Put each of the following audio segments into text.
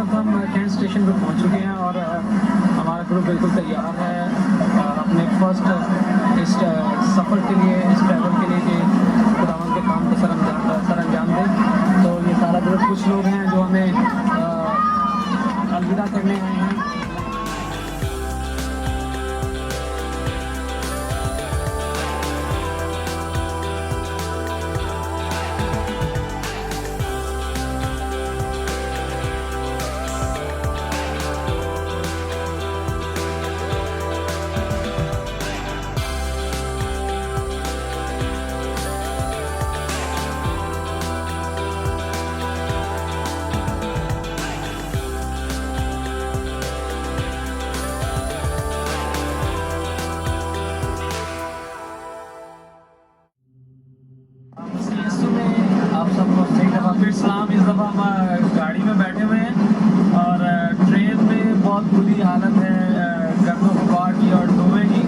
अब हम cantt station पर पहुंच चुके हैं और हमारा ग्रुप बिल्कुल तैयार है अपने फर्स्ट इस सफ़र के लिए, इस ट्रैवल के लिए कि खुदावंद के काम को सर अंजाम दें। तो ये सारा ग्रुप, कुछ लोग हैं जो हमें अलविदा करने आए हैं। आप सबको सही दफ़ा फिर सलाम। इस दफ़ा हम गाड़ी में बैठे हुए हैं और ट्रेन में बहुत बुरी हालत है गर्दों गुबार की और धुएँ की।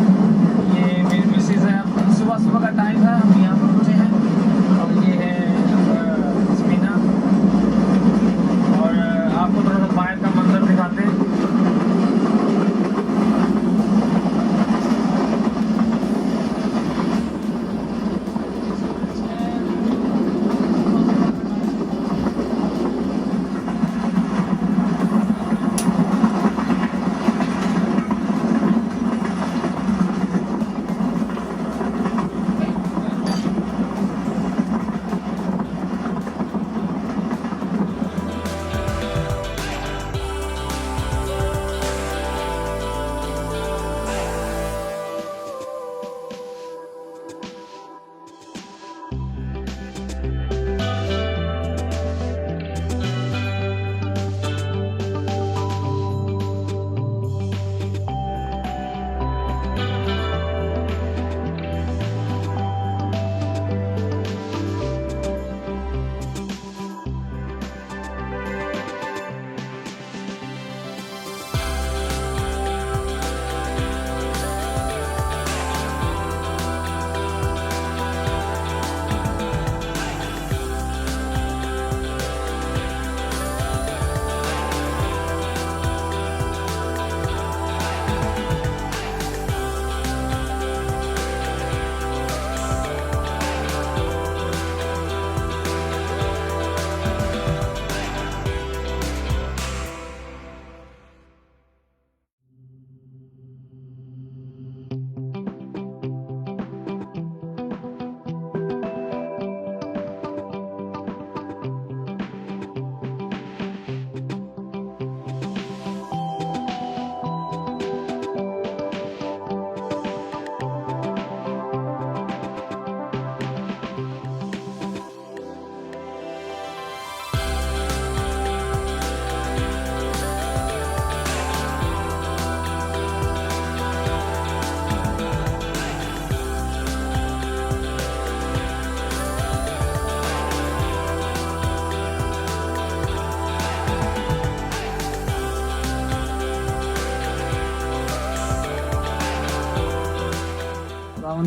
ये मेरी मिसेज है। सुबह सुबह का टाइम है, हम यहाँ पर रुके हैं और ये है स्मीना। और आपको थोड़ा सा बाहर का मंजर दिखाते हैं।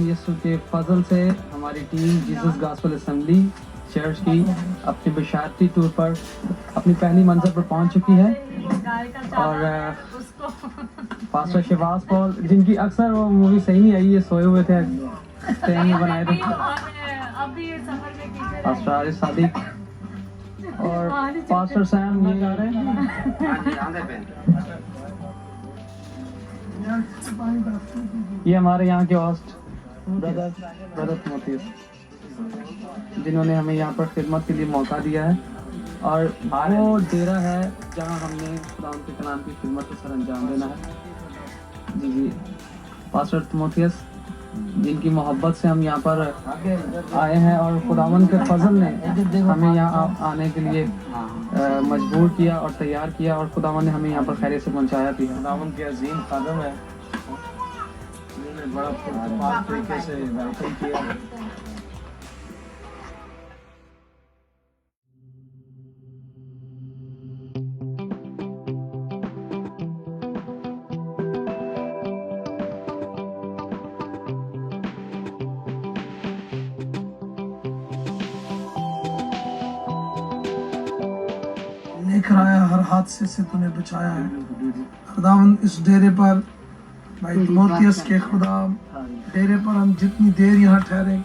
यीशु के फजल से हमारी team Jesus gospel assembly church की अपनी बशारती टूर पर अपनी पहली मंजिल पर पहुंच चुकी है। और पास्टर शिवास पॉल, जिनकी अक्सर वो मूवी सही नहीं आई, ये सोए हुए थे, नहीं बनाए थे। पास्टर आरिफ सादिक और पास्टर सैम ये आ रहे हैं। ये हमारे यहाँ के होस्ट ब्रदर मोतीस, जिन्होंने हमें यहाँ पर खिदमत के लिए मौका दिया है। और वो डेरा है जहाँ हमने खुदा के कलाम की खिदमत को सर अंजाम देना है। जी पास्टर मोतीस, जिनकी मोहब्बत से हम यहाँ पर आए हैं और खुदावन के फजल ने हमें यहाँ आने के लिए मजबूर किया और तैयार किया, और खुदावन ने हमें यहाँ पर खैरियत से पहुँचाया भी है। खुदावन के अजीम खादम है, उन्होंने बड़ा पुरतपाक तरीके से वेलकम किया। दिख रहा है, हर हादसे से तूने बचाया है खुदावन। इस डेरे पर भाई तिमोथियस के खुदा डेरे पर हम जितनी देर यहाँ ठहरे,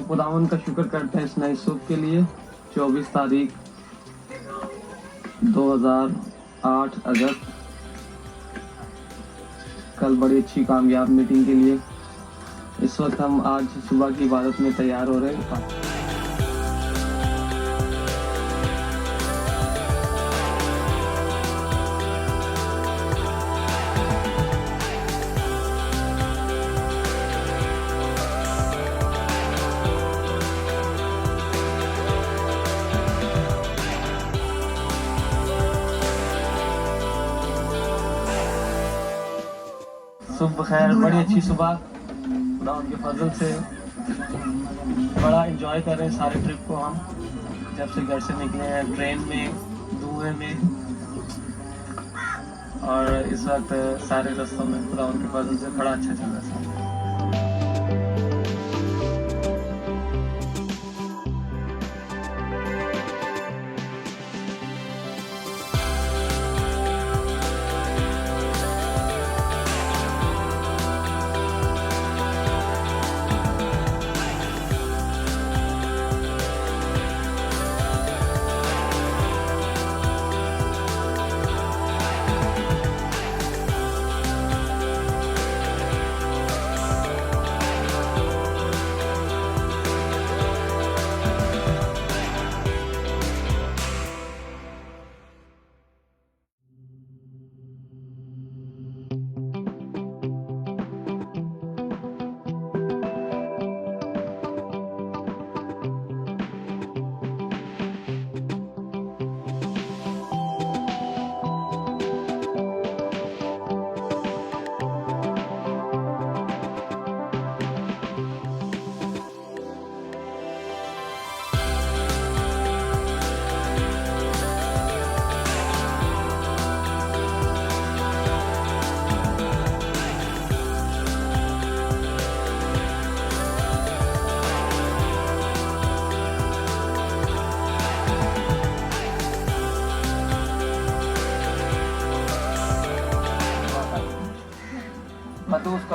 खुदावन का शुक्र करते हैं इस नए सुख के लिए। 24 तारीख 2008 अगस्त, कल बड़ी अच्छी कामयाब मीटिंग के लिए इस वक्त हम आज सुबह की इबादत में तैयार हो रहे हैं। सुबह खैर, बड़ी अच्छी सुबह, खुदा उनके फजल से बड़ा एंजॉय कर रहे हैं सारे ट्रिप को। हम जब से घर से निकले हैं ट्रेन में, धुएं में, और इस वक्त सारे रास्तों में खुदा उनके फजल से बड़ा अच्छा चल रहा है।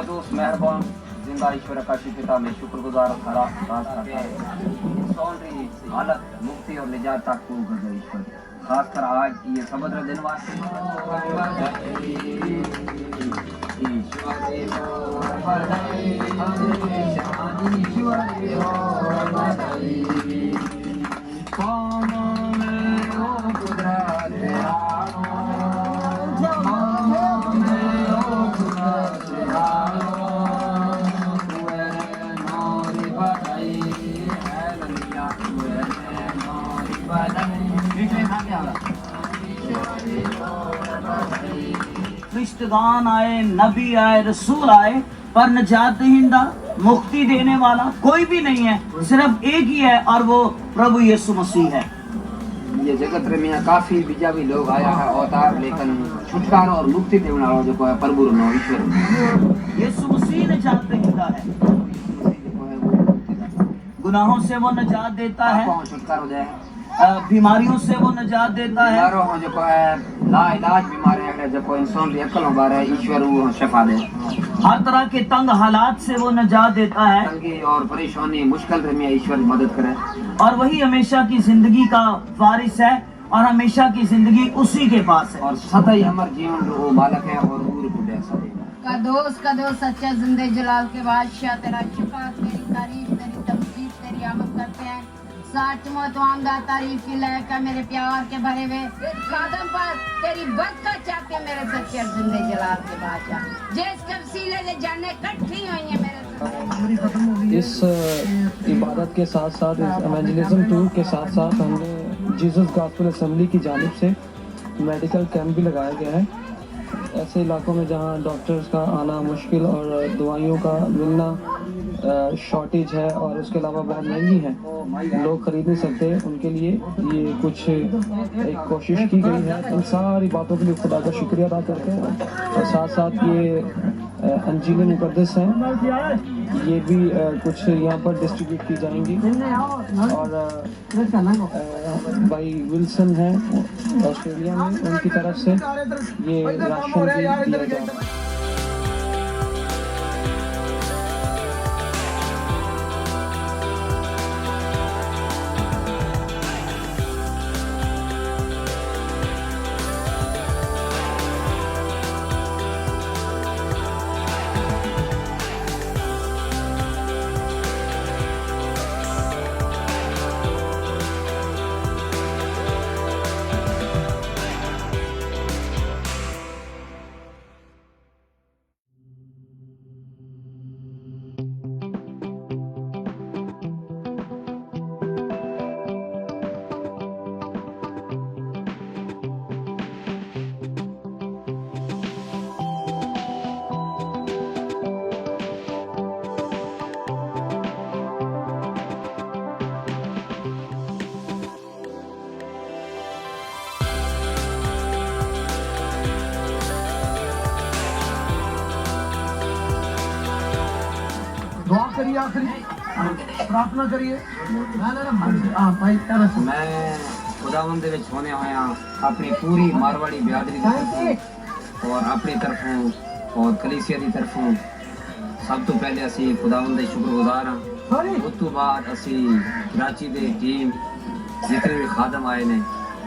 कदूस मेहरबान जिंदा ईश्वर का पिता में शुक्रगुजार थारा खास करता है सौंदर्य हालत मुक्ति और निजात तक को गजर ईश्वर खासकर आज ये समुद्र दिन वास्ते फरिश्तेगान आए, नबी आए, रसूल आए, पर निजात दहिंदा मुक्ति देने वाला कोई भी नहीं है, सिर्फ एक ही है और वो प्रभु यीशु मसीह है। ये जगत में काफी बीजा भी लोग आया है अवतार लेकिन छुटकारा और मुक्ति देने वाला जो है प्रभु नो ईश्वर यीशु मसीह निजात दहिंदा है, गुनाहों से वो निजात देता है, छुटकारा हो जाए बीमारियों से वो निजात देता है, बीमारों जो है ला इलाज बीमारी है जो इंसान की अकल बार है ईश्वर वो शफा दे हर तरह के तंग हालात से वो निजात देता है, तंगी और परेशानी मुश्किल में ईश्वर मदद करे और वही हमेशा की जिंदगी का वारिस है और हमेशा की जिंदगी उसी के पास है और सदाई हमारे जीवन वो मालिक है और पूरे पूरे कदोस कदोस सच्चा जिंदे जलाल के बादशाह तेरा शुक्र तेरी तारीफ तेरी तमजीद तेरी आमद करते हैं सच मत आमदा तारीफ की लहका मेरे प्यार के भरे हुए कदम पर तेरी बरकत चाहते हैं मेरे सच्चे जिंदे जलाल के बादशाह जिस कबसीले ले जाने इकट्ठी हुई है मेरे इस इबादत के साथ साथ इस एवेंजलिज्म टूर के साथ साथ हमने जीसस गॉस्पेल असेंबली की जानिब से मेडिकल कैंप भी लगाया गया है ऐसे इलाकों में जहां डॉक्टर्स का आना मुश्किल और दवाइयों का मिलना शॉर्टेज है और उसके अलावा बहुत महंगी है लोग खरीद नहीं सकते उनके लिए ये कुछ एक कोशिश की गई है इन सारी बातों के लिए खुदा का शुक्रिया अदा करते हैं और साथ साथ ये अंजील मुकद्दस हैं ये भी कुछ यहाँ पर डिस्ट्रीब्यूट की जाएंगी और भाई विल्सन है ऑस्ट्रेलिया में उनकी तरफ से ये राशन भी दिया जा रहा है दुआ करिए आखिरी प्रार्थना करिए हाँ भाई मैं खुदावंद दे विच होने होया अपनी पूरी मारवाड़ी बिरादरी की तरफों और अपनी तरफों और कलीसिया की तरफों सब तो पहले असी खुदावंद दे शुक्रगुजार हाँ उस तो बाद असी कराची दे टीम जितने भी खादम आए ने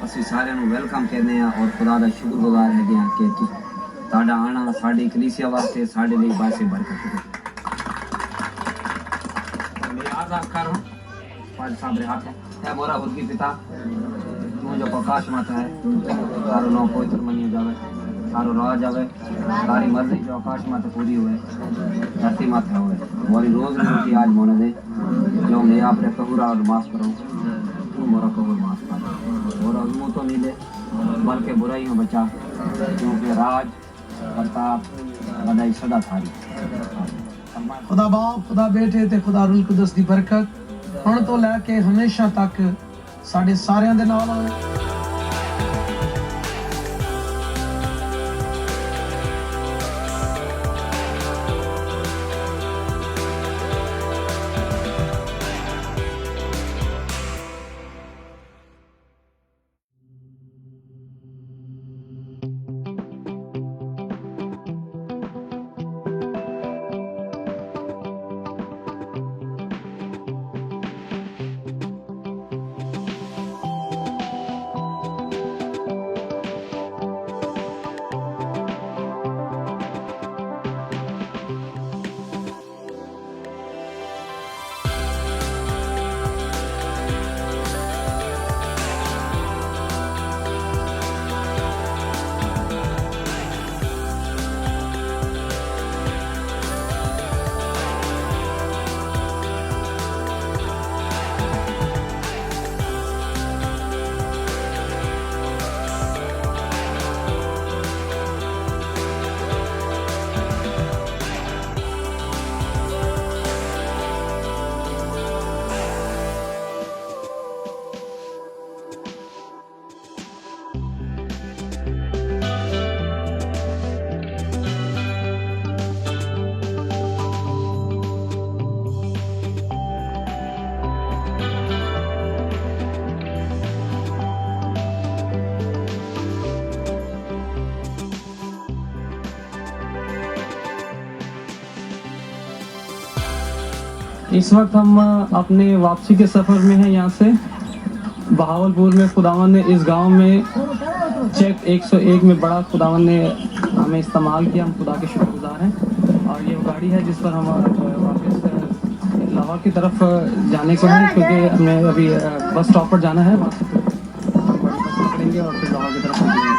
असी सारे नु वेलकम कहने हैं और खुदा दा शुक्रगुजार है कि ताड़ा आना साडी कलीसिया वास्ते साडे लिए बासे बरकत है करूं पांच सामने हाथ है मोरा हुरकी पिता तू जो प्रकाश माता है सारो नो पवित्र मनी जावे सारो राह जावे सारी मर्जी जो आकाश माता पूरी हुए धरती माता हुए मोरी रोज रोटी आज मोने दे जो मैं आप रे कहूरा और माफ करूं तू मोरा कहूर माफ कर मोरा मुंह तो नहीं ले बल्कि बुराई में बचा क्योंकि राज प्रताप बधाई सदा थारी खुदा बाप खुदा बेटे ते खुदा रूह कुदस दी बरकत हुण तो लैके हमेशा तक साडे सारिਆਂ ਦੇ ਨਾਲ ਹੋਵੇ इस वक्त हम अपने वापसी के सफ़र में हैं यहाँ से बहावलपुर में। खुदावन ने इस गांव में चेक 101 में बड़ा खुदावन ने हमें इस्तेमाल किया। हम खुदा के शुक्रगुजार हैं। और ये गाड़ी है जिस पर हम वापस लाहौर की तरफ जाने को है, क्योंकि हमें अभी बस स्टॉप पर जाना है। वहाँ से फिर हम बड़ी बस पकड़ेंगे और फिर लाहौर की तरफ पहुँचेंगे।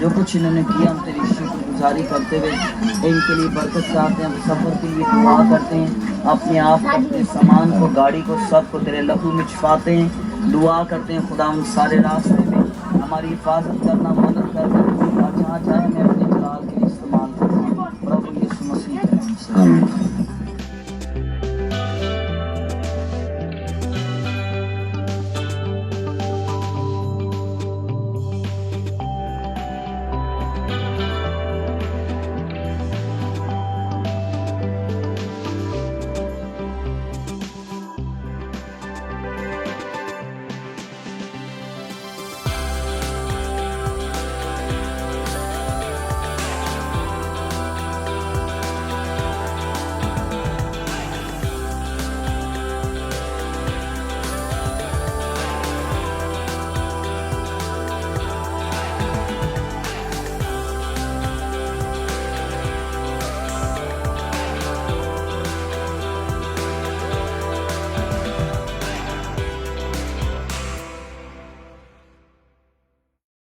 जो कुछ इन्होंने किया हम तेरी शुक्रगुजारी करते हुए इनके लिए बरकत चाहते हैं। सफ़र के लिए दुआ करते हैं। अपने आप अपने सामान को, गाड़ी को, सब को तेरे लहू में छुपाते हैं। दुआ करते हैं खुदा उन सारे रास्ते में हमारी हिफाजत करना, मदद करना और जहाँ जाए मैं अपने जलाल के लिए इस्तेमाल करना। प्रभु यीशु मसीह के नाम से।